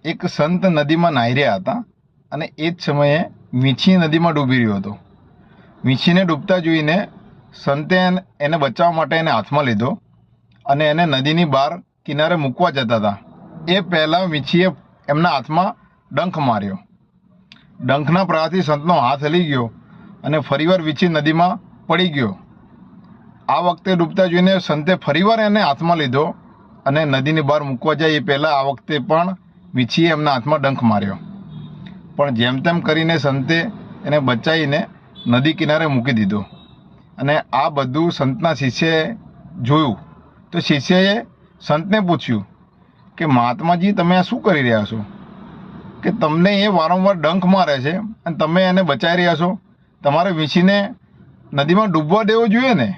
એક સંત નદીમાં નાહી રહ્યા હતા અને એ જ સમયે વીંછી નદીમાં ડૂબી રહ્યો હતો. વીંછીને ડૂબતા જોઈને સંતે એને બચાવવા માટે એને હાથમાં લીધો અને એને નદીની બહાર કિનારે મૂકવા જતા હતા. એ પહેલાં વીંછીએ એમના હાથમાં ડંખ માર્યો. ડંખના પ્રહારથી સંતનો હાથ હલી ગયો અને ફરીવાર વીંછી નદીમાં પડી ગયો. આ વખતે ડૂબતા જોઈને સંતે ફરીવાર એને હાથમાં લીધો અને નદીની બહાર મૂકવા જાય એ પહેલાં આ વખતે પણ વીંછીએ એમના હાથમાં ડંખ માર્યો. પણ જેમ તેમ કરીને સંતે એને બચાવીને નદી કિનારે મૂકી દીધો. અને આ બધું સંતના શિષ્યએ જોયું તો શિષ્યએ સંતને પૂછ્યું કે મહાત્માજી, તમે આ શું કરી રહ્યા છો કે તમને એ વારંવાર ડંખ મારે છે અને તમે એને બચાવી રહ્યા છો? તમારે વીંછીને નદીમાં ડૂબવા દેવો જોઈએ ને.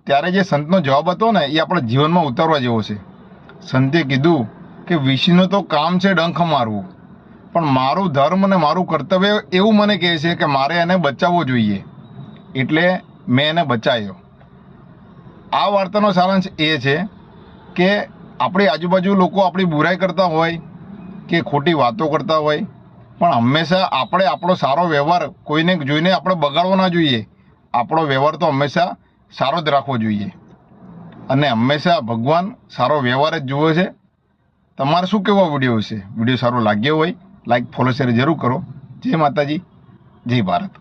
ત્યારે જે સંતનો જવાબ હતો ને એ આપણા જીવનમાં ઉતારવા જેવો છે. સંતે કીધું કે વીંછીનો તો કામ છે ડંખ મારવું, પણ મારું ધર્મ અને મારું કર્તવ્ય એવું મને કહે છે કે મારે એને બચાવવો જોઈએ, એટલે મેં એને બચાવ્યો. આ વાર્તાનો સારાંશ એ છે કે આપણી આજુબાજુ લોકો આપણી બુરાઈ કરતા હોય કે ખોટી વાતો કરતા હોય, પણ હંમેશા આપણે આપણો સારો વ્યવહાર કોઈને જોઈને આપણે બગાડવો ના જોઈએ. આપણો વ્યવહાર તો હંમેશા સારો જ રાખવો જોઈએ અને હંમેશા ભગવાન સારો વ્યવહાર જ જુએ છે. તમારે શું કહેવા વિડીયો છે? વિડીયો સારો લાગ્યો હોય લાઈક ફોલો શેર જરૂર કરો. જય માતાજી, જય ભારત.